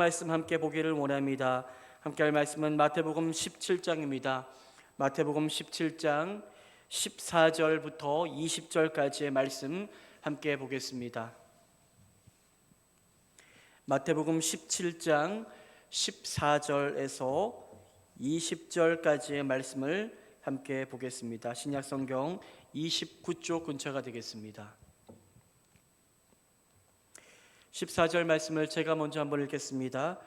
말씀 함께 보기를 원합니다. 함께 할 말씀은 마태복음 17장입니다. 마태복음 17장 14절부터 20절까지의 말씀 함께 보겠습니다. 마태복음 17장 14절에서 20절까지의 말씀을 함께 보겠습니다. 신약성경 29쪽 근처가 되겠습니다. 14절 말씀을 제가 먼저 한번 읽겠습니다.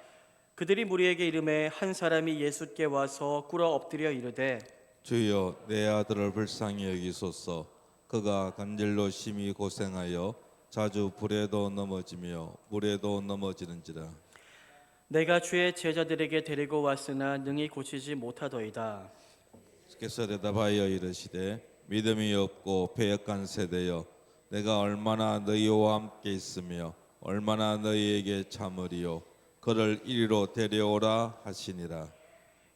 그들이 무리에게 이르매 한 사람이 예수께 와서 꿇어 엎드려 이르되 주여, 내 아들을 불쌍히 여기소서. 그가 간질로 심히 고생하여 자주 불에도 넘어지며 물에도 넘어지는지라. 내가 주의 제자들에게 데리고 왔으나 능히 고치지 못하더이다. 주께서 대답하여 이르시되 믿음이 없고 패역한 세대여, 내가 얼마나 너희와 함께 있으며 얼마나 너희에게 참으리요. 그를 이리로 데려오라 하시니라.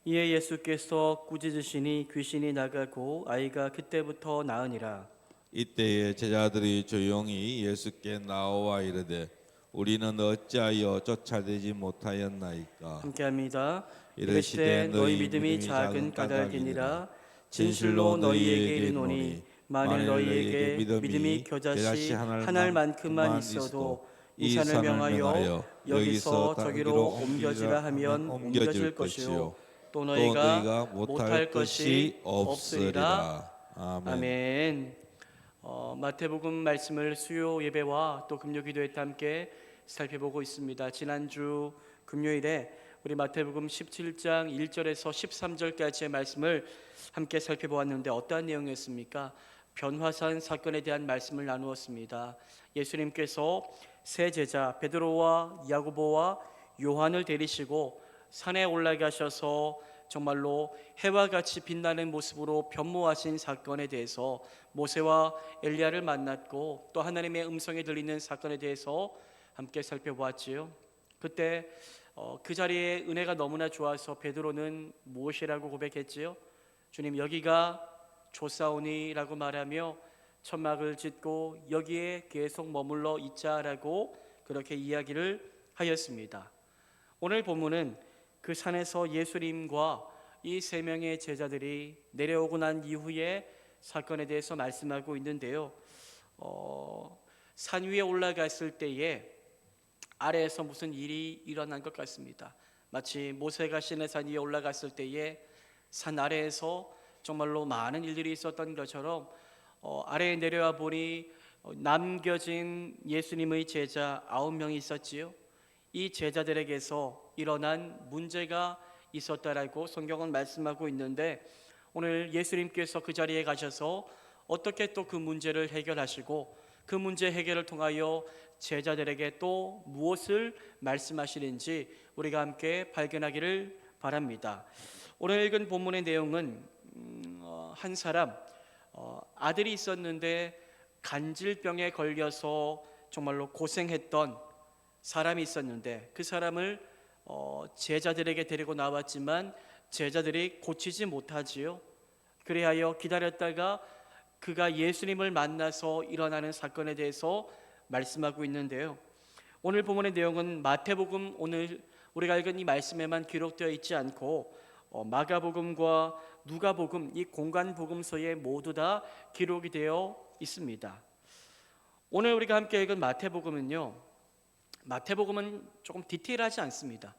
이에 예수께서 꾸짖으시니 귀신이 나가고 아이가 그때부터 나으니라. 이때에 제자들이 조용히 예수께 나와 이르되 우리는 어찌하여 쫓아내지 못하였나이까. 함께합니다. 이르시되 너희 믿음이 작은 까닭이니라. 진실로 너희에게 이르노니 만일 너희에게 믿음이 겨자씨 한 알만큼만 있어도 이 산을 명하여 여기서 저기로 옮겨지라 하면 옮겨질 것이요 또 너희가 못할 것이 없으리라. 아멘. 마태복음 말씀을 수요 예배와 또 금요 기도회 때 함께 살펴보고 있습니다. 지난주 금요일에 우리 마태복음 17장 1절에서 13절까지의 말씀을 함께 살펴보았는데 어떠한 내용이었습니까? 변화산 사건에 대한 말씀을 나누었습니다. 예수님께서 세 제자 베드로와 야고보와 요한을 데리시고 산에 올라가셔서 정말로 해와 같이 빛나는 모습으로 변모하신 사건에 대해서 모세와 엘리야를 만났고 또 하나님의 음성이 들리는 사건에 대해서 함께 살펴보았지요. 그때 그 자리에 은혜가 너무나 좋아서 베드로는 무엇이라고 고백했지요? 주님, 여기가 좋사오니라고 말하며 천막을 짓고 여기에 계속 머물러 있자라고 그렇게 이야기를 하였습니다. 오늘 본문은 그 산에서 예수님과 이 세 명의 제자들이 내려오고 난 이후의 사건에 대해서 말씀하고 있는데요. 산 위에 올라갔을 때에 아래에서 무슨 일이 일어난 것 같습니다. 마치 모세가 시내산 위에 올라갔을 때에 산 아래에서 정말로 많은 일들이 있었던 것처럼 아래에 내려와 보니 남겨진 예수님의 제자 9명이 있었지요. 이 제자들에게서 일어난 문제가 있었다라고 성경은 말씀하고 있는데 오늘 예수님께서 그 자리에 가셔서 어떻게 또 그 문제를 해결하시고 그 문제 해결을 통하여 제자들에게 또 무엇을 말씀하시는지 우리가 함께 발견하기를 바랍니다. 오늘 읽은 본문의 내용은 한 사람 아들이 있었는데 간질병에 걸려서 정말로 고생했던 사람이 있었는데 그 사람을 제자들에게 데리고 나왔지만 제자들이 고치지 못하지요. 그리하여 기다렸다가 그가 예수님을 만나서 일어나는 사건에 대해서 말씀하고 있는데요. 오늘 본문의 내용은 마태복음 오늘 우리가 읽은 이 말씀에만 기록되어 있지 않고 마가복음과 누가복음 이 공간 복음서에 모두 다 기록이 되어 있습니다. 오늘 우리가 함께 읽은 마태복음은 조금 디테일하지 않습니다.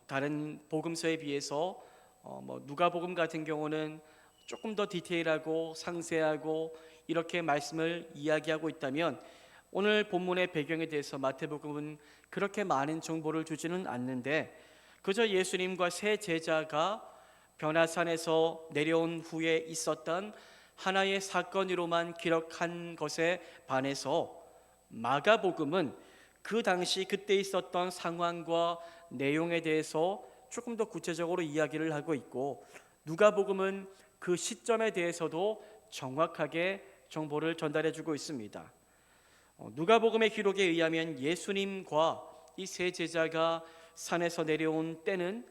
다른 복음서에 비해서 누가복음 같은 경우는 조금 더 디테일하고 상세하고 이렇게 말씀을 이야기하고 있다면 오늘 본문의 배경에 대해서 마태복음은 그렇게 많은 정보를 주지는 않는데 그저 예수님과 세 제자가 변화산에서 내려온 후에 있었던 하나의 사건으로만 기록한 것에 반해서 마가복음은 그 당시 그때 있었던 상황과 내용에 대해서 조금 더 구체적으로 이야기를 하고 있고 누가복음은 그 시점에 대해서도 정확하게 정보를 전달해 주고 있습니다. 누가복음의 기록에 의하면 예수님과 이 세 제자가 산에서 내려온 때는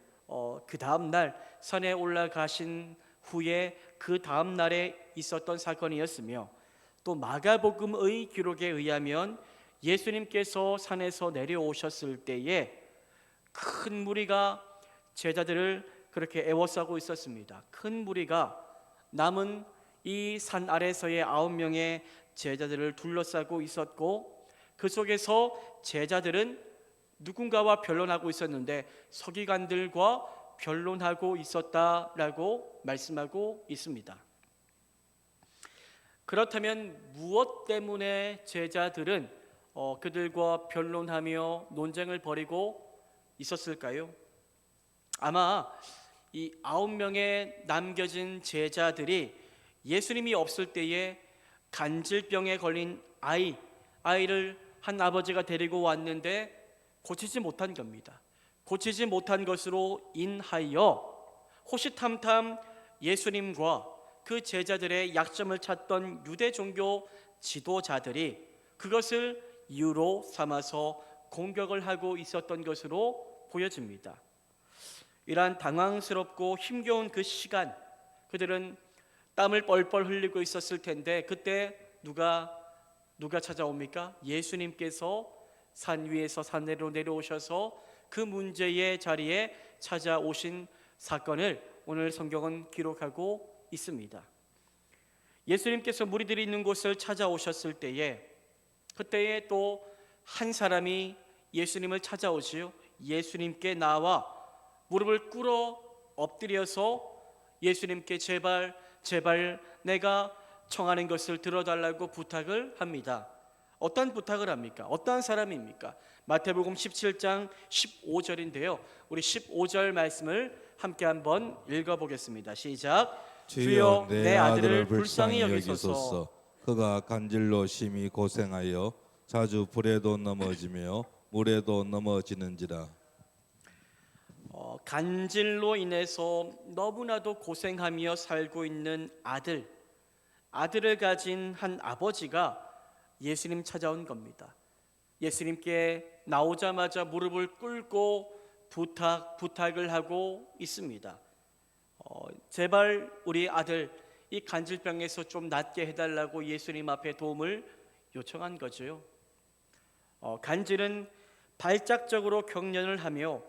그 다음 날 산에 올라가신 후에 그 다음 날에 있었던 사건이었으며 또 마가복음의 기록에 의하면 예수님께서 산에서 내려오셨을 때에 큰 무리가 제자들을 그렇게 애워싸고 있었습니다. 큰 무리가 남은 이 산 아래서의 9명의 제자들을 둘러싸고 있었고, 그 속에서 제자들은 누군가와 변론하고 있었는데 서기관들과 변론하고 있었다라고 말씀하고 있습니다. 그렇다면 무엇 때문에 제자들은 그들과 변론하며 논쟁을 벌이고 있었을까요? 아마 이 9명의 남겨진 제자들이 예수님이 없을 때에 간질병에 걸린 아이를 한 아버지가 데리고 왔는데 고치지 못한 겁니다. 고치지 못한 것으로 인하여 호시탐탐 예수님과 그 제자들의 약점을 찾던 유대 종교 지도자들이 그것을 이유로 삼아서 공격을 하고 있었던 것으로 보여집니다. 이러한 당황스럽고 힘겨운 그 시간, 그들은 땀을 뻘뻘 흘리고 있었을 텐데 그때 누가 찾아옵니까? 예수님께서 산 위에서 산내로 내려오셔서 그 문제의 자리에 찾아오신 사건을 오늘 성경은 기록하고 있습니다. 예수님께서 무리들이 있는 곳을 찾아오셨을 때에 그때에 또 한 사람이 예수님을 찾아오지요. 예수님께 나와 무릎을 꿇어 엎드려서 예수님께 제발 내가 청하는 것을 들어달라고 부탁을 합니다. 어떤 부탁을 합니까? 어떤 사람입니까? 마태복음 17장 15절인데요. 우리 15절 말씀을 함께 한번 읽어보겠습니다. 시작. 주여 내 아들을 불쌍히 여기소서. 그가 간질로 심히 고생하여 자주 불에도 넘어지며 물에도 넘어지는지라. 간질로 인해서 너무나도 고생하며 살고 있는 아들을 가진 한 아버지가 예수님 찾아온 겁니다. 예수님께 나오자마자 무릎을 꿇고 부탁을 하고 있습니다. 제발 우리 아들 이 간질병에서 좀 낫게 해달라고 예수님 앞에 도움을 요청한 거죠. 간질은 발작적으로 경련을 하며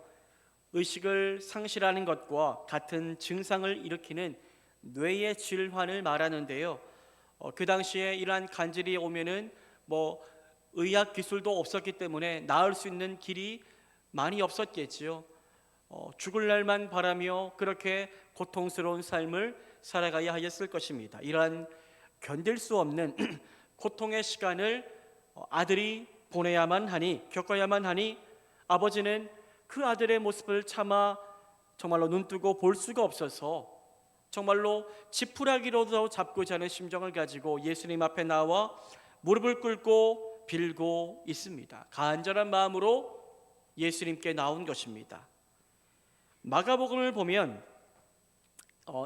의식을 상실하는 것과 같은 증상을 일으키는 뇌의 질환을 말하는데요. 그 당시에 이러한 간질이 오면은 의학 기술도 없었기 때문에 나을 수 있는 길이 많이 없었겠지요. 죽을 날만 바라며 그렇게 고통스러운 삶을 살아가야 하였을 것입니다. 이러한 견딜 수 없는 고통의 시간을 아들이 겪어야만 하니 아버지는 그 아들의 모습을 차마 정말로 눈뜨고 볼 수가 없어서 정말로 지푸라기로도 잡고자 하는 심정을 가지고 예수님 앞에 나와 무릎을 꿇고 빌고 있습니다. 간절한 마음으로 예수님께 나온 것입니다. 마가복음을 보면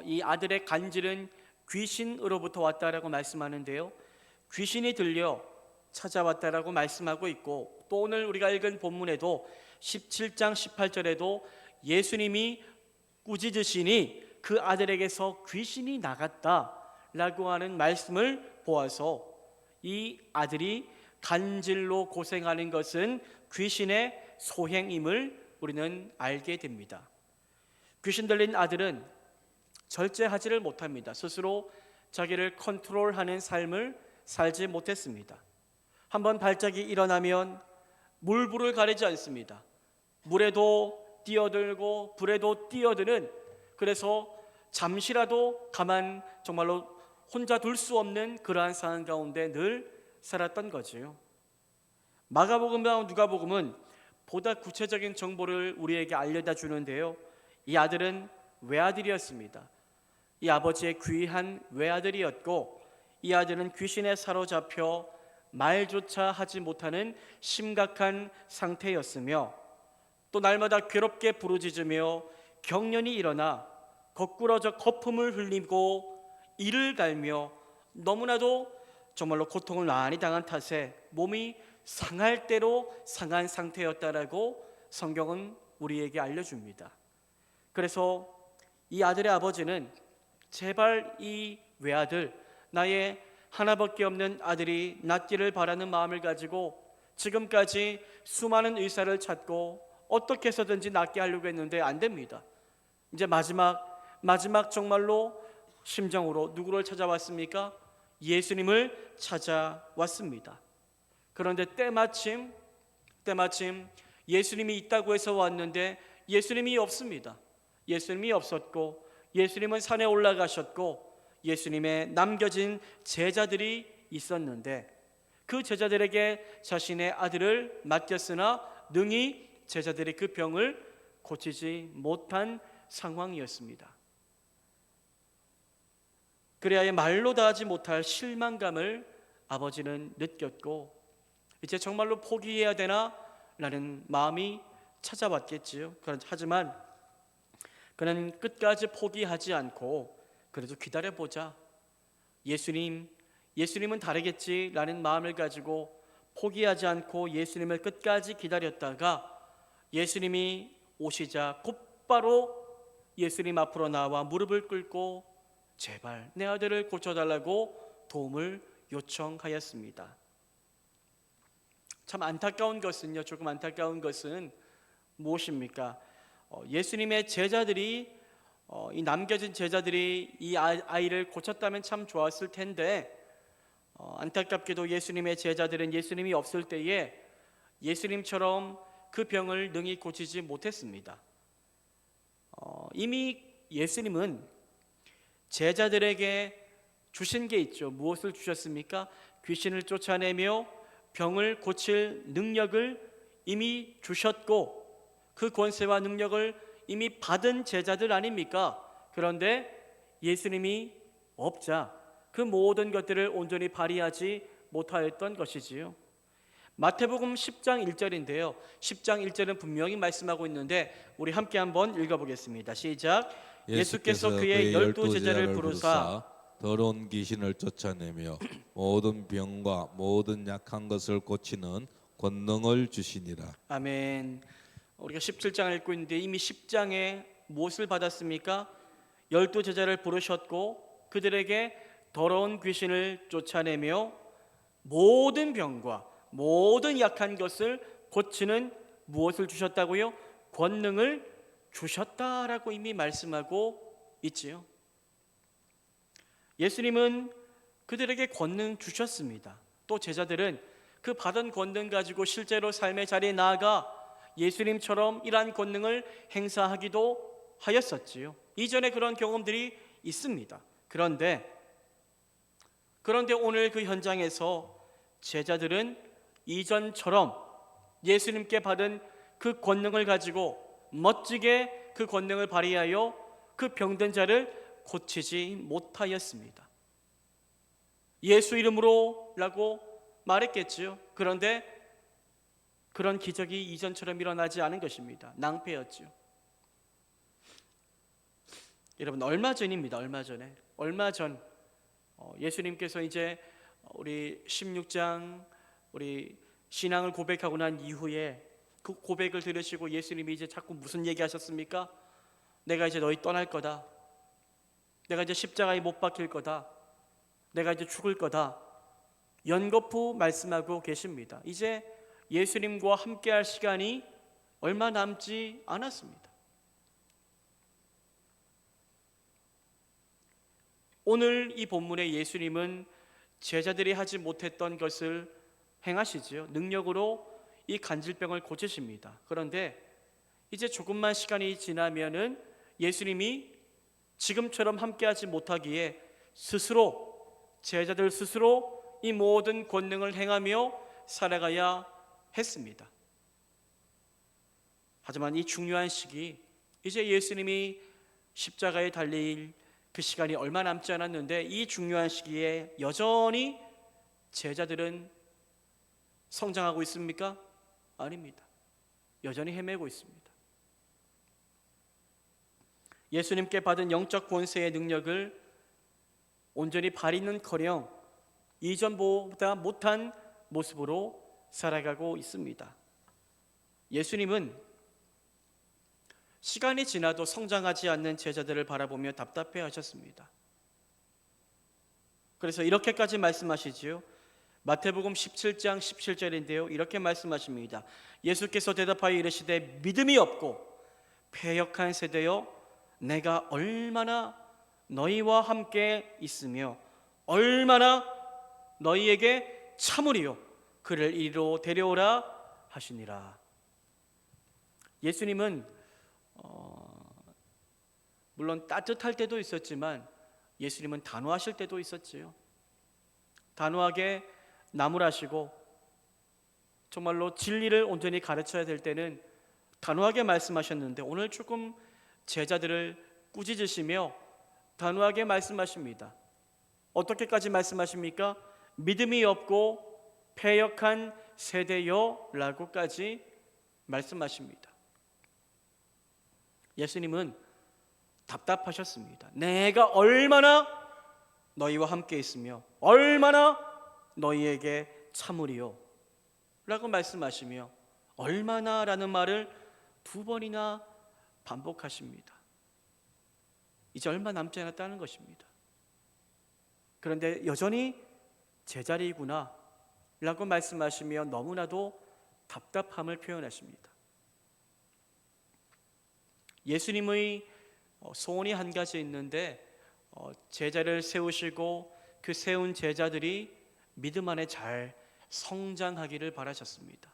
이 아들의 간질은 귀신으로부터 왔다라고 말씀하는데요. 귀신이 들려 찾아왔다라고 말씀하고 있고, 또 오늘 우리가 읽은 본문에도 17장 18절에도 예수님이 꾸짖으시니 그 아들에게서 귀신이 나갔다라고 하는 말씀을 보아서 이 아들이 간질로 고생하는 것은 귀신의 소행임을 우리는 알게 됩니다. 귀신 들린 아들은 절제하지를 못합니다. 스스로 자기를 컨트롤하는 삶을 살지 못했습니다. 한번 발작이 일어나면 물불을 가리지 않습니다. 물에도 뛰어들고 불에도 뛰어드는, 그래서 잠시라도 정말로 혼자 둘 수 없는 그러한 상황 가운데 늘 살았던 거지요. 마가복음과 누가복음은 보다 구체적인 정보를 우리에게 알려다 주는데요. 이 아들은 외아들이었습니다. 이 아버지의 귀한 외아들이었고, 이 아들은 귀신에 사로잡혀 말조차 하지 못하는 심각한 상태였으며, 또 날마다 괴롭게 부르짖으며 경련이 일어나 거꾸러져 거품을 흘리고 이를 갈며 너무나도 정말로 고통을 많이 당한 탓에 몸이 상할 대로 상한 상태였다라고 성경은 우리에게 알려줍니다. 그래서 이 아들의 아버지는 제발 이 외아들, 나의 하나밖에 없는 아들이 낫기를 바라는 마음을 가지고 지금까지 수많은 의사를 찾고 어떻게 해서든지 낫게 하려고 했는데 안 됩니다. 이제 마지막 정말로 심정으로 누구를 찾아왔습니까? 예수님을 찾아왔습니다. 그런데 때마침 예수님이 있다고 해서 왔는데 예수님이 없습니다. 예수님이 없었고 예수님은 산에 올라가셨고 예수님의 남겨진 제자들이 있었는데 그 제자들에게 자신의 아들을 맡겼으나 능히 제자들이 그 병을 고치지 못한 상황이었습니다. 그래야 말로 다 하지 못할 실망감을 아버지는 느꼈고 이제 정말로 포기해야 되나 라는 마음이 찾아왔겠지요. 하지만 그는 끝까지 포기하지 않고 그래도 기다려보자, 예수님은 다르겠지라는 마음을 가지고 포기하지 않고 예수님을 끝까지 기다렸다가 예수님이 오시자 곧바로 예수님 앞으로 나와 무릎을 꿇고 제발 내 아들을 고쳐달라고 도움을 요청하였습니다. 참 조금 안타까운 것은 무엇입니까? 예수님의 제자들이 이 남겨진 제자들이 이 아이를 고쳤다면 참 좋았을 텐데 안타깝게도 예수님의 제자들은 예수님이 없을 때에 예수님처럼 그 병을 능히 고치지 못했습니다. 이미 예수님은 제자들에게 주신 게 있죠. 무엇을 주셨습니까? 귀신을 쫓아내며 병을 고칠 능력을 이미 주셨고 그 권세와 능력을 이미 받은 제자들 아닙니까? 그런데 예수님이 없자 그 모든 것들을 온전히 발휘하지 못하였던 것이지요. 마태복음 10장 1절인데요. 10장 1절은 분명히 말씀하고 있는데 우리 함께 한번 읽어보겠습니다. 시작. 예수께서 그의 12제자를 부르사 더러운 귀신을 쫓아내며 모든 병과 모든 약한 것을 고치는 권능을 주시니라. 아멘. 우리가 17장을 읽고 있는데 이미 10장에 무엇을 받았습니까? 12제자를 부르셨고 그들에게 더러운 귀신을 쫓아내며 모든 병과 모든 약한 것을 고치는 무엇을 주셨다고요? 권능을 주셨다라고 이미 말씀하고 있지요. 예수님은 그들에게 권능 주셨습니다. 또 제자들은 그 받은 권능 가지고 실제로 삶의 자리에 나아가 예수님처럼 이러한 권능을 행사하기도 하였었지요. 이전에 그런 경험들이 있습니다. 그런데 오늘 그 현장에서 제자들은 이전처럼 예수님께 받은 그 권능을 가지고 멋지게 그 권능을 발휘하여 그 병든 자를 고치지 못하였습니다. 예수 이름으로라고 말했겠지요. 그런데 그런 기적이 이전처럼 일어나지 않은 것입니다. 낭패였죠. 여러분 얼마 전 예수님께서 이제 우리 16장 우리 신앙을 고백하고 난 이후에 그 고백을 들으시고 예수님이 이제 자꾸 무슨 얘기 하셨습니까? 내가 이제 너희 떠날 거다. 내가 이제 십자가에 못 박힐 거다. 내가 이제 죽을 거다. 연거푸 말씀하고 계십니다. 이제 예수님과 함께할 시간이 얼마 남지 않았습니다. 오늘 이 본문에 예수님은 제자들이 하지 못했던 것을 행하시지요. 능력으로 이 간질병을 고치십니다. 그런데 이제 조금만 시간이 지나면은 예수님이 지금처럼 함께하지 못하기에 제자들 스스로 이 모든 권능을 행하며 살아가야 했습니다. 하지만 이 중요한 시기, 이제 예수님이 십자가에 달릴 그 시간이 얼마 남지 않았는데 이 중요한 시기에 여전히 제자들은 성장하고 있습니까? 아닙니다. 여전히 헤매고 있습니다. 예수님께 받은 영적 권세의 능력을 온전히 발휘는커녕 이전보다 못한 모습으로 살아가고 있습니다. 예수님은 시간이 지나도 성장하지 않는 제자들을 바라보며 답답해 하셨습니다. 그래서 이렇게까지 말씀하시지요. 마태복음 17장 17절인데요. 이렇게 말씀하십니다. 예수께서 대답하여 이르시되 믿음이 없고 패역한 세대여 내가 얼마나 너희와 함께 있으며 얼마나 너희에게 참으리요 그를 이리로 데려오라 하시니라. 예수님은 물론 따뜻할 때도 있었지만 예수님은 단호하실 때도 있었지요. 단호하게 나무라시고 정말로 진리를 온전히 가르쳐야 될 때는 단호하게 말씀하셨는데 오늘 조금 제자들을 꾸짖으시며 단호하게 말씀하십니다. 어떻게까지 말씀하십니까? 믿음이 없고 패역한 세대여라고까지 말씀하십니다. 예수님은 답답하셨습니다. 내가 얼마나 너희와 함께 있으며 얼마나 너희에게 참으리요 라고 말씀하시며 얼마나라는 말을 2번이나 반복하십니다. 이제 얼마 남지 않았다는 것입니다. 그런데 여전히 제자리구나 라고 말씀하시며 너무나도 답답함을 표현하십니다. 예수님의 소원이 한 가지 있는데 제자를 세우시고 그 세운 제자들이 믿음 안에 잘 성장하기를 바라셨습니다.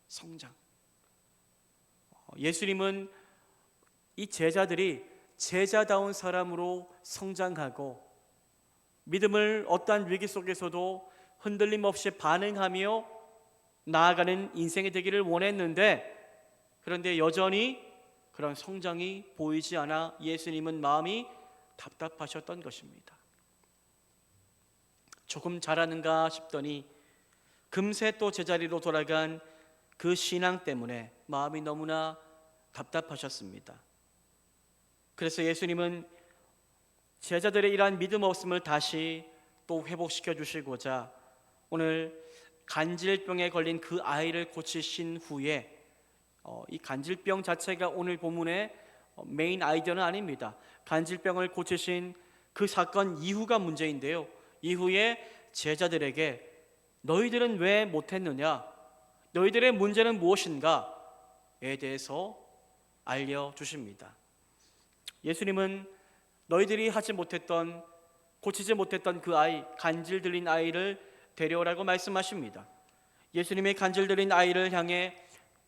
성장. 예수님은 이 제자들이 제자다운 사람으로 성장하고 믿음을 어떠한 위기 속에서도 흔들림 없이 반응하며 나아가는 인생이 되기를 원했는데 그런데 여전히 그런 성장이 보이지 않아 예수님은 마음이 답답하셨던 것입니다. 조금 잘하는가 싶더니 금세 또 제자리로 돌아간 그 신앙 때문에 마음이 너무나 답답하셨습니다. 그래서 예수님은 제자들의 이러한 믿음 없음을 다시 또 회복시켜 주시고자 오늘 간질병에 걸린 그 아이를 고치신 후에 이 간질병 자체가 오늘 본문의 메인 아이디어는 아닙니다. 간질병을 고치신 그 사건 이후가 문제인데요. 이후에 제자들에게 너희들은 왜 못했느냐? 너희들의 문제는 무엇인가에 대해서 알려주십니다. 예수님은 너희들이 하지 못했던 고치지 못했던 그 아이 간질 들린 아이를 데려오라고 말씀하십니다. 예수님의 간질 들린 아이를 향해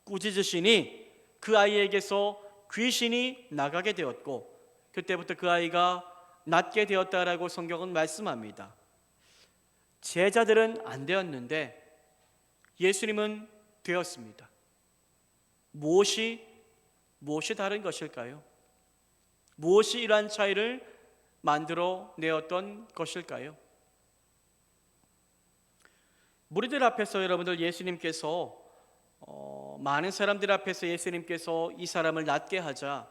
꾸짖으시니 그 아이에게서 귀신이 나가게 되었고 그때부터 그 아이가 낫게 되었다라고 성경은 말씀합니다. 제자들은 안 되었는데 예수님은 되었습니다. 무엇이 다른 것일까요? 무엇이 이러한 차이를 만들어 내었던 것일까요? 무리들 앞에서 여러분들 예수님께서 많은 사람들 앞에서 예수님께서 이 사람을 낫게 하자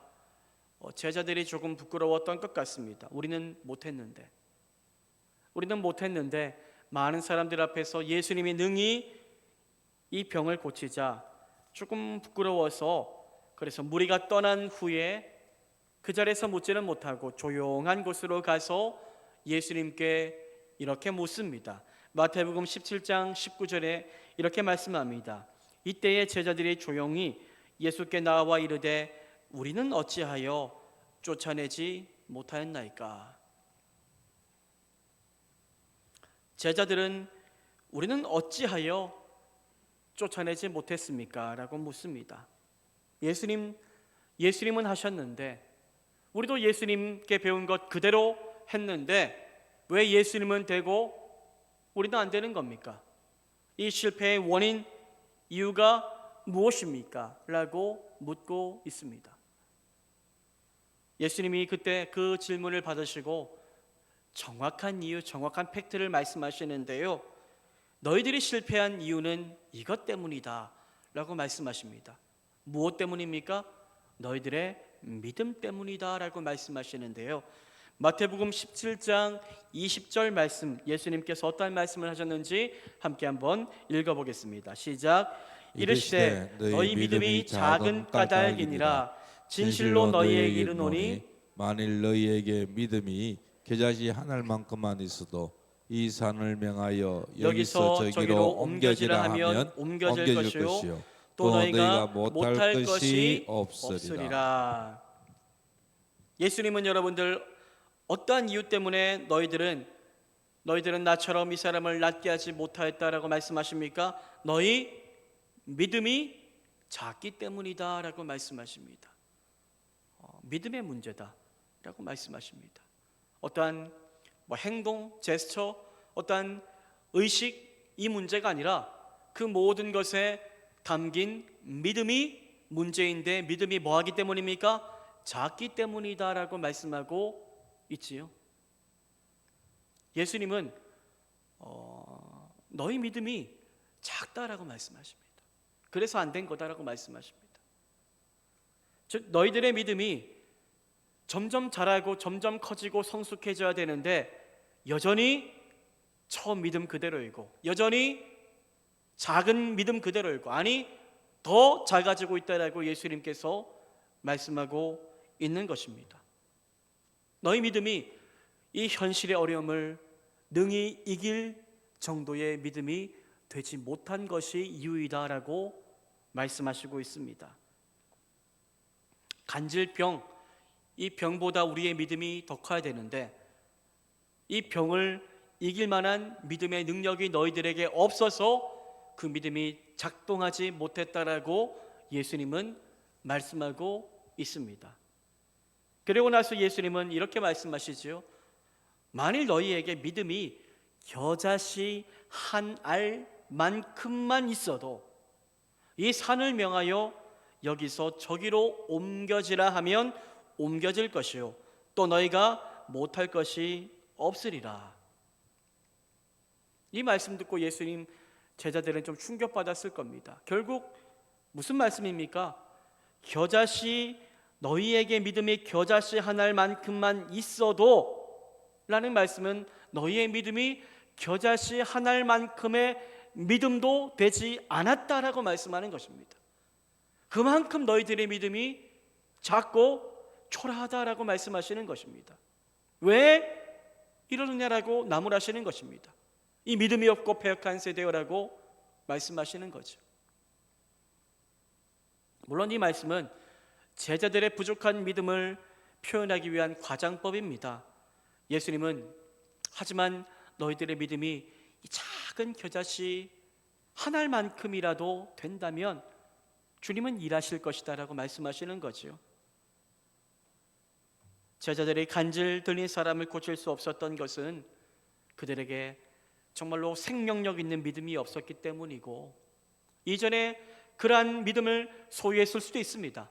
제자들이 조금 부끄러웠던 것 같습니다. 우리는 못했는데 많은 사람들 앞에서 예수님이 능히 이 병을 고치자 조금 부끄러워서 그래서 무리가 떠난 후에 그 자리에서 묻지는 못하고 조용한 곳으로 가서 예수님께 이렇게 묻습니다. 마태복음 17장 19절에 이렇게 말씀합니다. 이때에 제자들이 조용히 예수께 나와 이르되 우리는 어찌하여 쫓아내지 못하였나이까? 제자들은 우리는 어찌하여 쫓아내지 못했습니까? 라고 묻습니다. 예수님은 하셨는데 우리도 예수님께 배운 것 그대로 했는데 왜 예수님은 되고 우리는 안 되는 겁니까? 이 실패의 원인, 이유가 무엇입니까? 라고 묻고 있습니다. 예수님이 그때 그 질문을 받으시고 정확한 이유, 정확한 팩트를 말씀하시는데요. 너희들이 실패한 이유는 이것 때문이다 라고 말씀하십니다. 무엇 때문입니까? 너희들의 믿음 때문이다 라고 말씀하시는데요. 마태복음 17장 20절 말씀, 예수님께서 어떤 말씀을 하셨는지 함께 한번 읽어보겠습니다. 시작. 이르시되 너희 믿음이 작은 까닭이니라. 진실로 너희에게 이르노니 만일 너희에게 믿음이 겨자씨 한 알만큼만 있어도 이 산을 명하여 여기서 여기서 저기로 옮겨지라 하면 옮겨질 것이요 또 너희가 못할 것이 없으리라. 예수님은 여러분들 어떠한 이유 때문에 너희들은 나처럼 이 사람을 낫게 하지 못하였다라고 말씀하십니까? 너희 믿음이 작기 때문이다 라고 말씀하십니다. 믿음의 문제다라고 말씀하십니다. 어떠한 행동, 제스처, 어떠한 의식, 이 문제가 아니라 그 모든 것에 담긴 믿음이 문제인데, 믿음이 뭐하기 때문입니까? 작기 때문이다라고 말씀하고 있지요. 예수님은 너희 믿음이 작다라고 말씀하십니다. 그래서 안 된 거다라고 말씀하십니다. 즉 너희들의 믿음이 점점 자라고 점점 커지고 성숙해져야 되는데 여전히 처음 믿음 그대로이고 여전히 작은 믿음 그대로이고, 아니 더 작아지고 있다라고 예수님께서 말씀하고 있는 것입니다. 너희 믿음이 이 현실의 어려움을 능히 이길 정도의 믿음이 되지 못한 것이 이유이다라고 말씀하시고 있습니다. 간질병, 이 병보다 우리의 믿음이 더 커야 되는데 이 병을 이길 만한 믿음의 능력이 너희들에게 없어서 그 믿음이 작동하지 못했다라고 예수님은 말씀하고 있습니다. 그리고 나서 예수님은 이렇게 말씀하시죠. 만일 너희에게 믿음이 겨자씨 한 알만큼만 있어도 이 산을 명하여 여기서 저기로 옮겨지라 하면 옮겨질 것이요 또 너희가 못할 것이 없으리라. 이 말씀 듣고 예수님 제자들은 좀 충격받았을 겁니다. 결국 무슨 말씀입니까? 겨자씨, 너희에게 믿음이 겨자씨 한 알만큼만 있어도 라는 말씀은 너희의 믿음이 겨자씨 한 알만큼의 믿음도 되지 않았다라고 말씀하는 것입니다. 그만큼 너희들의 믿음이 작고 초라하다라고 말씀하시는 것입니다. 왜 이러느냐라고 나무라시는 것입니다. 이 믿음이 없고 패역한 세대여라고 말씀하시는 거죠. 물론 이 말씀은 제자들의 부족한 믿음을 표현하기 위한 과장법입니다. 예수님은 하지만 너희들의 믿음이 이 작은 겨자씨 한 알만큼이라도 된다면 주님은 일하실 것이다 라고 말씀하시는 거죠. 제자들이 간질 들린 사람을 고칠 수 없었던 것은 그들에게 정말로 생명력 있는 믿음이 없었기 때문이고, 이전에 그러한 믿음을 소유했을 수도 있습니다.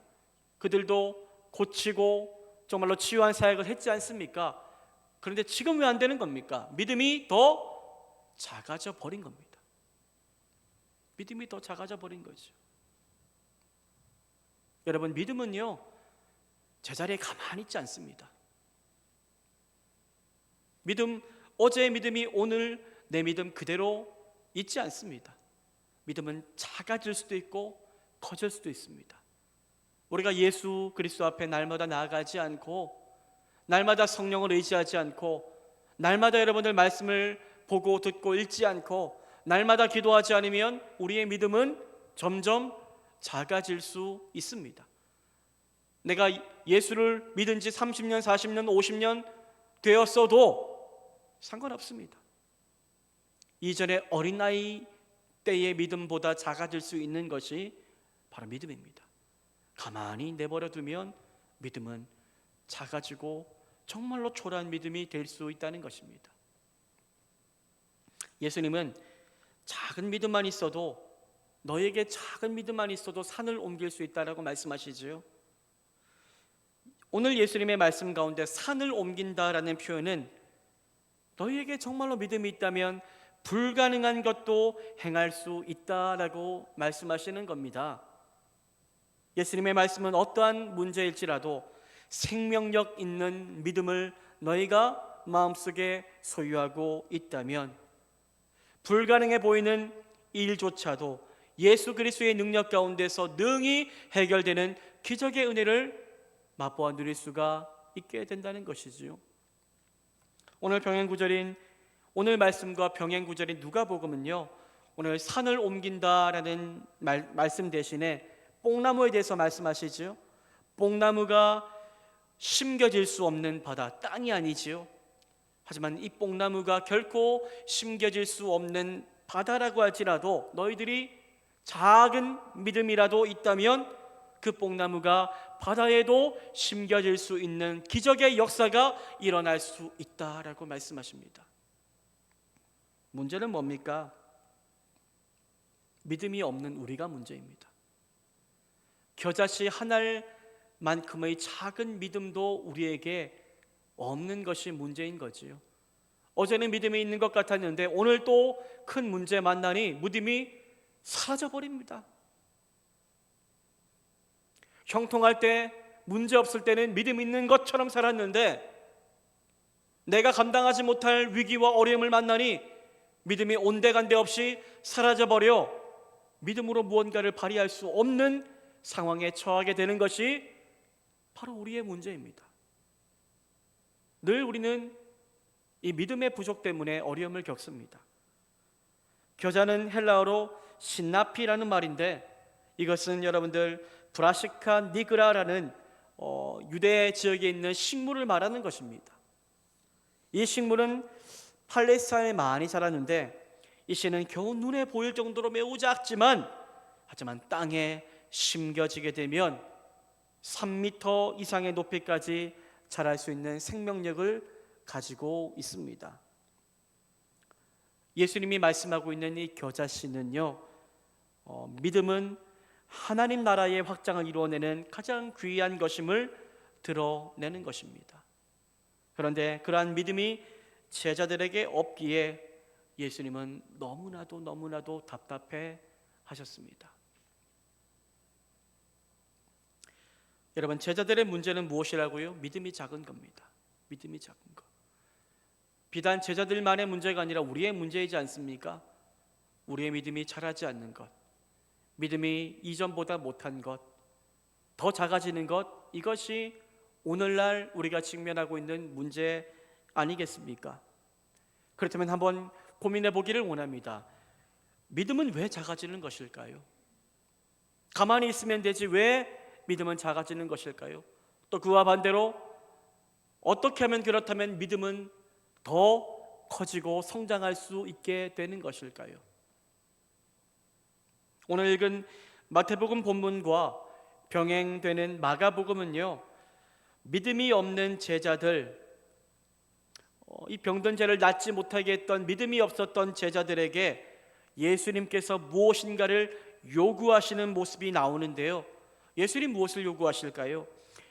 그들도 고치고 정말로 치유한 사역을 했지 않습니까? 그런데 지금 왜 안 되는 겁니까? 믿음이 더 작아져 버린 겁니다. 믿음이 더 작아져 버린 거죠. 여러분, 믿음은요 제자리에 가만히 있지 않습니다. 믿음, 어제의 믿음이 오늘 내 믿음 그대로 있지 않습니다. 믿음은 작아질 수도 있고 커질 수도 있습니다. 우리가 예수 그리스도 앞에 날마다 나아가지 않고, 날마다 성령을 의지하지 않고, 날마다 여러분들 말씀을 보고 듣고 읽지 않고, 날마다 기도하지 않으면 우리의 믿음은 점점 작아질 수 있습니다. 내가 예수를 믿은 지 30년, 40년, 50년 되었어도 상관없습니다. 이전에 어린아이 때의 믿음보다 작아질 수 있는 것이 바로 믿음입니다. 가만히 내버려 두면 믿음은 작아지고 정말로 초라한 믿음이 될 수 있다는 것입니다. 예수님은 작은 믿음만 있어도, 너에게 작은 믿음만 있어도 산을 옮길 수 있다라고 말씀하시죠. 오늘 예수님의 말씀 가운데 산을 옮긴다라는 표현은 너희에게 정말로 믿음이 있다면 불가능한 것도 행할 수 있다라고 말씀하시는 겁니다. 예수님의 말씀은 어떠한 문제일지라도 생명력 있는 믿음을 너희가 마음속에 소유하고 있다면 불가능해 보이는 일조차도 예수 그리스도의 능력 가운데서 능히 해결되는 기적의 은혜를 맛보아 누릴 수가 있게 된다는 것이지요. 오늘 병행 구절인 오늘 말씀과 병행 구절인 누가복음은요, 오늘 산을 옮긴다라는 말씀 대신에 뽕나무에 대해서 말씀하시죠. 뽕나무가 심겨질 수 없는 바다, 땅이 아니지요. 하지만 이 뽕나무가 결코 심겨질 수 없는 바다라고 할지라도 너희들이 작은 믿음이라도 있다면 그 뽕나무가 바다에도 심겨질 수 있는 기적의 역사가 일어날 수 있다라고 말씀하십니다. 문제는 뭡니까? 믿음이 없는 우리가 문제입니다. 겨자씨 한 알만큼의 작은 믿음도 우리에게 없는 것이 문제인 거지요. 어제는 믿음이 있는 것 같았는데 오늘 또 큰 문제 만나니 믿음이 사라져버립니다. 형통할 때, 문제 없을 때는 믿음 있는 것처럼 살았는데 내가 감당하지 못할 위기와 어려움을 만나니 믿음이 온데간데 없이 사라져버려 믿음으로 무언가를 발휘할 수 없는 상황에 처하게 되는 것이 바로 우리의 문제입니다. 늘 우리는 이 믿음의 부족 때문에 어려움을 겪습니다. 겨자는 헬라어로 신나피라는 말인데 이것은 여러분들 브라시카 니그라라는 유대 지역에 있는 식물을 말하는 것입니다. 이 식물은 팔레스타인에 많이 자랐는데 이 씨는 겨우 눈에 보일 정도로 매우 작지만 하지만 땅에 심겨지게 되면 3m 이상의 높이까지 자랄 수 있는 생명력을 가지고 있습니다. 예수님이 말씀하고 있는 이 겨자씨는요, 믿음은 하나님 나라의 확장을 이루어내는 가장 귀한 것임을 드러내는 것입니다. 그런데 그러한 믿음이 제자들에게 없기에 예수님은 너무나도 답답해 하셨습니다. 여러분, 제자들의 문제는 무엇이라고요? 믿음이 작은 겁니다. 믿음이 작은 것. 비단 제자들만의 문제가 아니라 우리의 문제이지 않습니까? 우리의 믿음이 자라지 않는 것, 믿음이 이전보다 못한 것, 더 작아지는 것, 이것이 오늘날 우리가 직면하고 있는 문제 아니겠습니까? 그렇다면 한번 고민해 보기를 원합니다. 믿음은 왜 작아지는 것일까요? 가만히 있으면 되지 왜 믿음은 작아지는 것일까요? 또 그와 반대로 어떻게 하면 그렇다면 믿음은 더 커지고 성장할 수 있게 되는 것일까요? 오늘 읽은 마태복음 본문과 병행되는 마가복음은요, 믿음이 없는 제자들, 이 병든 자를 낫지 못하게 했던 믿음이 없었던 제자들에게 예수님께서 무엇인가를 요구하시는 모습이 나오는데요. 예수님 무엇을 요구하실까요?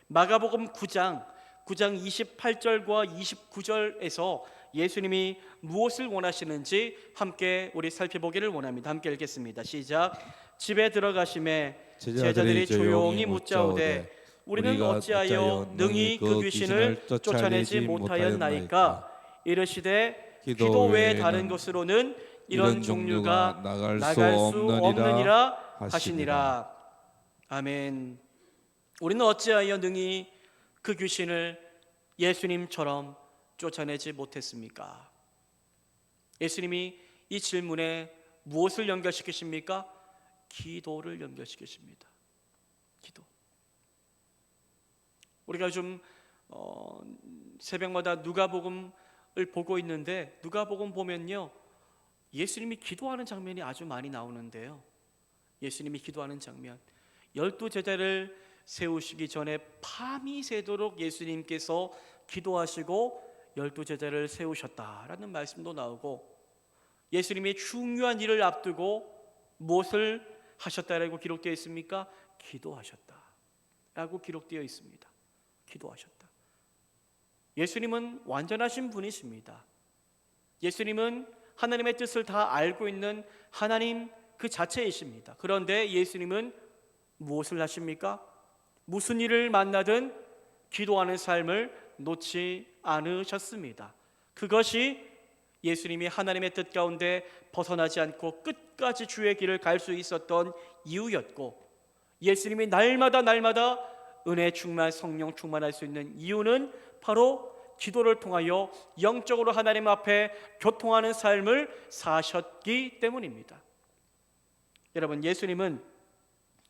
마가복음 9장 28절과 29절에서 예수님이 무엇을 원하시는지 함께 우리 살펴보기를 원합니다. 함께 읽겠습니다. 시작. 집에 들어가심에 제자들이 조용히 묻자오되 우리는 어찌하여 능히 그 귀신을 쫓아내지 못하였나이까? 이르시되 기도 외에 다른 것으로는 이런 종류가 나갈 수 없느니라 하시니라. 아멘. 우리는 어찌하여 능히 그 귀신을 예수님처럼 쫓아내지 못했습니까? 예수님이 이 질문에 무엇을 연결시키십니까? 기도를 연결시키십니다. 기도. 우리가 좀 새벽마다 누가복음을 보고 있는데 누가복음 보면요, 예수님이 기도하는 장면이 아주 많이 나오는데요. 예수님이 기도하는 장면, 12제자를 세우시기 전에 밤이 새도록 예수님께서 기도하시고 12제자를 세우셨다라는 말씀도 나오고, 예수님이 중요한 일을 앞두고 무엇을 하셨다라고 기록되어 있습니까? 기도하셨다라고 기록되어 있습니다. 기도하셨다. 예수님은 완전하신 분이십니다. 예수님은 하나님의 뜻을 다 알고 있는 하나님 그 자체이십니다. 그런데 예수님은 무엇을 하십니까? 무슨 일을 만나든 기도하는 삶을 놓지 않으셨습니다. 그것이 예수님이 하나님의 뜻 가운데 벗어나지 않고 끝까지 주의 길을 갈 수 있었던 이유였고, 예수님이 날마다 은혜 충만, 성령 충만할 수 있는 이유는 바로 기도를 통하여 영적으로 하나님 앞에 교통하는 삶을 사셨기 때문입니다. 여러분, 예수님은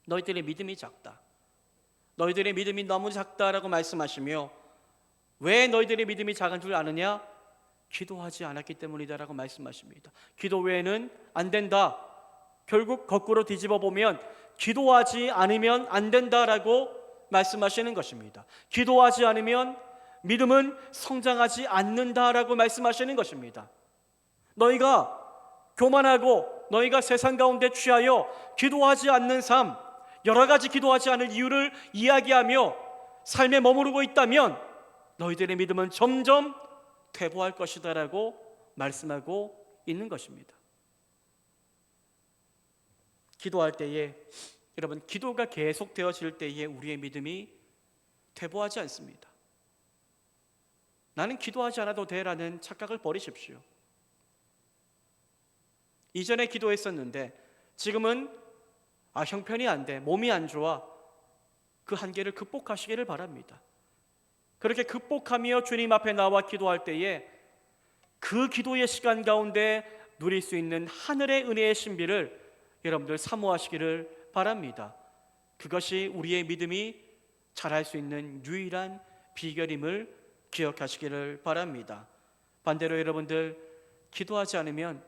너희들의 믿음이 작다, 너희들의 믿음이 너무 작다라고 말씀하시며, 왜 너희들의 믿음이 작은 줄 아느냐? 기도하지 않았기 때문이다라고 말씀하십니다. 기도 외에는 안 된다. 결국 거꾸로 뒤집어 보면 기도하지 않으면 안 된다라고 말씀하시는 것입니다. 기도하지 않으면 믿음은 성장하지 않는다라고 말씀하시는 것입니다. 너희가 교만하고 너희가 세상 가운데 취하여 기도하지 않는 삶, 여러 가지 기도하지 않을 이유를 이야기하며 삶에 머무르고 있다면 너희들의 믿음은 점점 퇴보할 것이다라고 말씀하고 있는 것입니다. 기도할 때에, 여러분, 기도가 계속되어질 때에 우리의 믿음이 퇴보하지 않습니다. 나는 기도하지 않아도 돼라는 착각을 버리십시오. 이전에 기도했었는데 지금은 형편이 안 돼, 몸이 안 좋아, 그 한계를 극복하시기를 바랍니다. 그렇게 극복하며 주님 앞에 나와 기도할 때에 그 기도의 시간 가운데 누릴 수 있는 하늘의 은혜의 신비를 여러분들 사모하시기를 바랍니다. 그것이 우리의 믿음이 자랄 수 있는 유일한 비결임을 기억하시기를 바랍니다. 반대로 여러분들, 기도하지 않으면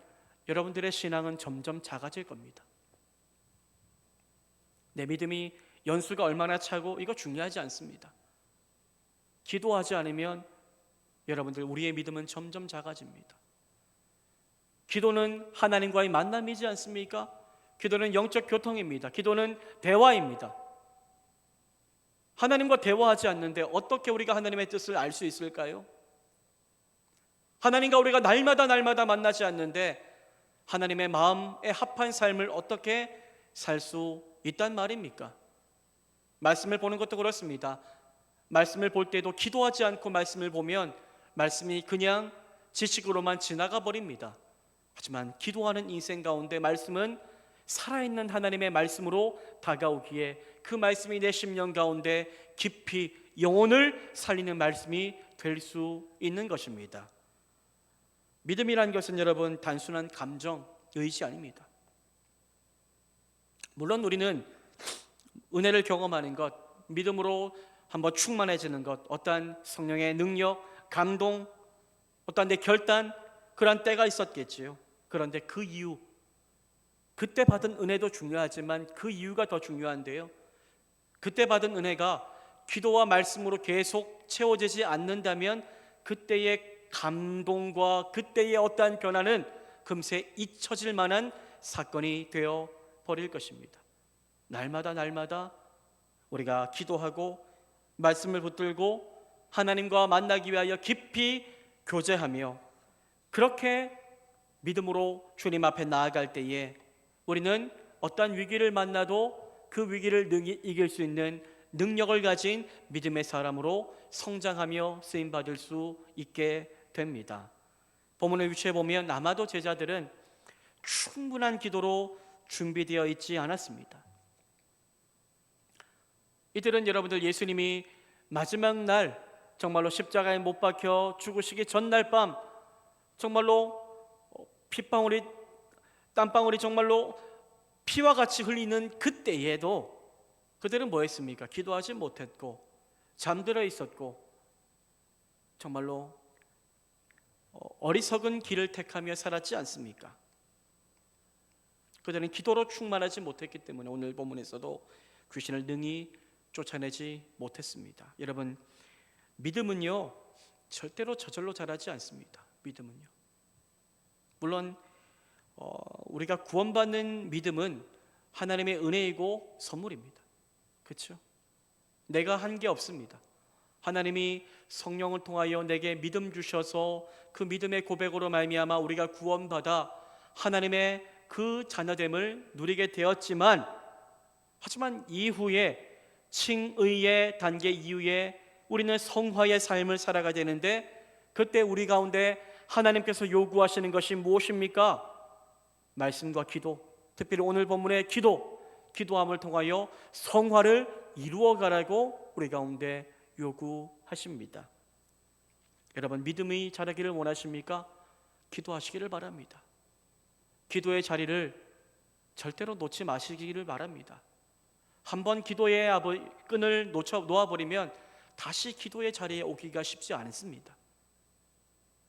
여러분들의 신앙은 점점 작아질 겁니다. 내 믿음이 연수가 얼마나 차고 이거 중요하지 않습니다. 기도하지 않으면 여러분들, 우리의 믿음은 점점 작아집니다. 기도는 하나님과의 만남이지 않습니까? 기도는 영적 교통입니다. 기도는 대화입니다. 하나님과 대화하지 않는데 어떻게 우리가 하나님의 뜻을 알 수 있을까요? 하나님과 우리가 날마다 만나지 않는데 하나님의 마음에 합한 삶을 어떻게 살 수 있단 말입니까? 말씀을 보는 것도 그렇습니다. 말씀을 볼 때도 기도하지 않고 말씀을 보면 말씀이 그냥 지식으로만 지나가 버립니다. 하지만 기도하는 인생 가운데 말씀은 살아있는 하나님의 말씀으로 다가오기에 그 말씀이 내 심령 가운데 깊이 영혼을 살리는 말씀이 될 수 있는 것입니다. 믿음이란 것은 여러분, 단순한 감정, 의지 아닙니다. 물론 우리는 은혜를 경험하는 것, 믿음으로 한번 충만해지는 것, 어떠한 성령의 능력, 감동, 어떠한 내 결단, 그런 때가 있었겠지요. 그런데 그 이유, 그때 받은 은혜도 중요하지만 그 이유가 더 중요한데요, 그때 받은 은혜가 기도와 말씀으로 계속 채워지지 않는다면 그때의 감동과 그때의 어떠한 변화는 금세 잊혀질 만한 사건이 되어 버릴 것입니다. 날마다 우리가 기도하고 말씀을 붙들고 하나님과 만나기 위하여 깊이 교제하며 그렇게 믿음으로 주님 앞에 나아갈 때에 우리는 어떤 위기를 만나도 그 위기를 이길 수 있는 능력을 가진 믿음의 사람으로 성장하며 쓰임받을 수 있게 됩니다. 본문의 위치에 보면 아마도 제자들은 충분한 기도로 준비되어 있지 않았습니다. 이들은 여러분들, 예수님이 마지막 날 정말로 십자가에 못 박혀 죽으시기 전날 밤 정말로 핏방울이, 땀방울이 정말로 피와 같이 흘리는 그때에도 그들은 뭐 했습니까? 기도하지 못했고 잠들어 있었고 정말로 어리석은 길을 택하며 살았지 않습니까? 그들은 기도로 충만하지 못했기 때문에 오늘 본문에서도 귀신을 능히 쫓아내지 못했습니다. 여러분, 믿음은요 절대로 저절로 자라지 않습니다. 믿음은요, 물론 우리가 구원받는 믿음은 하나님의 은혜이고 선물입니다. 그렇죠? 내가 한 게 없습니다. 하나님이 성령을 통하여 내게 믿음 주셔서 그 믿음의 고백으로 말미암아 우리가 구원받아 하나님의 그 자녀됨을 누리게 되었지만, 하지만 이후에 칭의의 단계 이후에 우리는 성화의 삶을 살아가야 되는데, 그때 우리 가운데 하나님께서 요구하시는 것이 무엇입니까? 말씀과 기도, 특별히 오늘 본문의 기도함을 통하여 성화를 이루어가라고 우리 가운데 요구하십니다. 여러분, 믿음이 자라기를 원하십니까? 기도하시기를 바랍니다. 기도의 자리를 절대로 놓지 마시기를 바랍니다. 한번 기도의 끈을 놓아버리면 다시 기도의 자리에 오기가 쉽지 않습니다.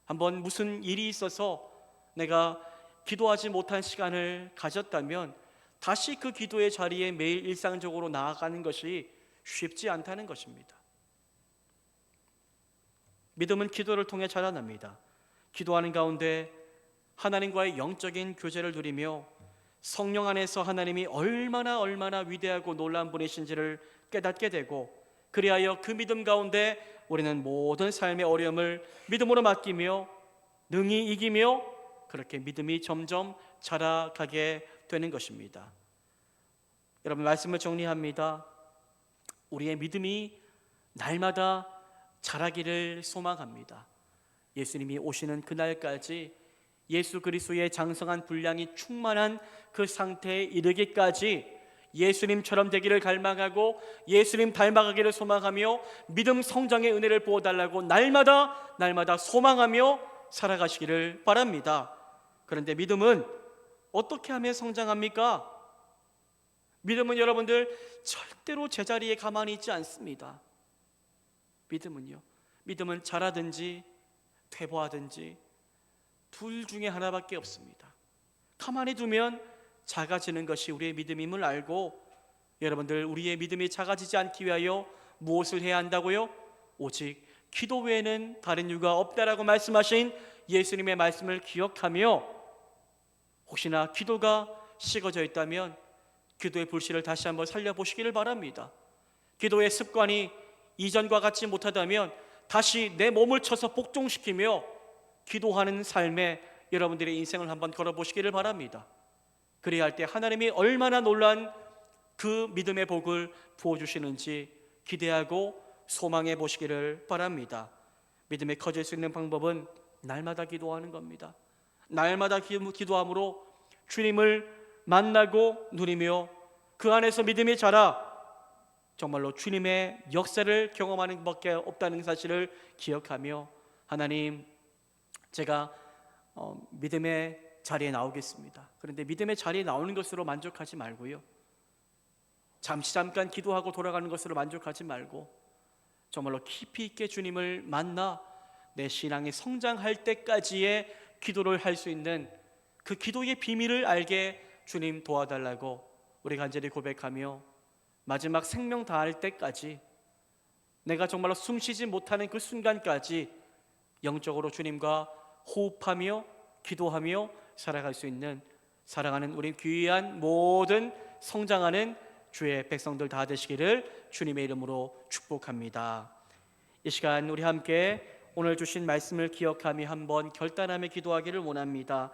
한번 무슨 일이 있어서 내가 기도하지 못한 시간을 가졌다면 다시 그 기도의 자리에 매일 일상적으로 나아가는 것이 쉽지 않다는 것입니다. 믿음은 기도를 통해 자라납니다. 기도하는 가운데 하나님과의 영적인 교제를 누리며 성령 안에서 하나님이 얼마나 위대하고 놀라운 분이신지를 깨닫게 되고, 그리하여 그 믿음 가운데 우리는 모든 삶의 어려움을 믿음으로 맡기며 능히 이기며 그렇게 믿음이 점점 자라가게 되는 것입니다. 여러분, 말씀을 정리합니다. 우리의 믿음이 날마다 자라기를 소망합니다. 예수님이 오시는 그날까지 예수 그리스도의 장성한 분량이 충만한 그 상태에 이르기까지 예수님처럼 되기를 갈망하고 예수님 닮아가기를 소망하며 믿음 성장의 은혜를 부어달라고 날마다 소망하며 살아가시기를 바랍니다. 그런데 믿음은 어떻게 하면 성장합니까? 믿음은 여러분들 절대로 제자리에 가만히 있지 않습니다. 믿음은 자라든지 퇴보하든지 둘 중에 하나밖에 없습니다. 가만히 두면 작아지는 것이 우리의 믿음임을 알고, 여러분들, 우리의 믿음이 작아지지 않기 위하여 무엇을 해야 한다고요? 오직 기도 외에는 다른 이유가 없다라고 말씀하신 예수님의 말씀을 기억하며, 혹시나 기도가 식어져 있다면 기도의 불씨를 다시 한번 살려보시기를 바랍니다. 기도의 습관이 이전과 같지 못하다면 다시 내 몸을 쳐서 복종시키며 기도하는 삶에 여러분들의 인생을 한번 걸어보시기를 바랍니다. 그래야 할 때 하나님이 얼마나 놀란 그 믿음의 복을 부어주시는지 기대하고 소망해 보시기를 바랍니다. 믿음이 커질 수 있는 방법은 날마다 기도하는 겁니다. 날마다 기도함으로 주님을 만나고 누리며 그 안에서 믿음이 자라 정말로 주님의 역사를 경험하는 것밖에 없다는 사실을 기억하며, 하나님, 제가 믿음의 자리에 나오겠습니다. 그런데 믿음의 자리에 나오는 것으로 만족하지 말고요, 잠깐 기도하고 돌아가는 것으로 만족하지 말고 정말로 깊이 있게 주님을 만나 내 신앙이 성장할 때까지의 기도를 할 수 있는 그 기도의 비밀을 알게 주님 도와달라고 우리 간절히 고백하며, 마지막 생명 다할 때까지, 내가 정말로 숨쉬지 못하는 그 순간까지 영적으로 주님과 호흡하며 기도하며 살아갈 수 있는, 사랑하는 우리 귀한 모든 성장하는 주의 백성들 다 되시기를 주님의 이름으로 축복합니다. 이 시간 우리 함께 오늘 주신 말씀을 기억하며 한번 결단하며 기도하기를 원합니다.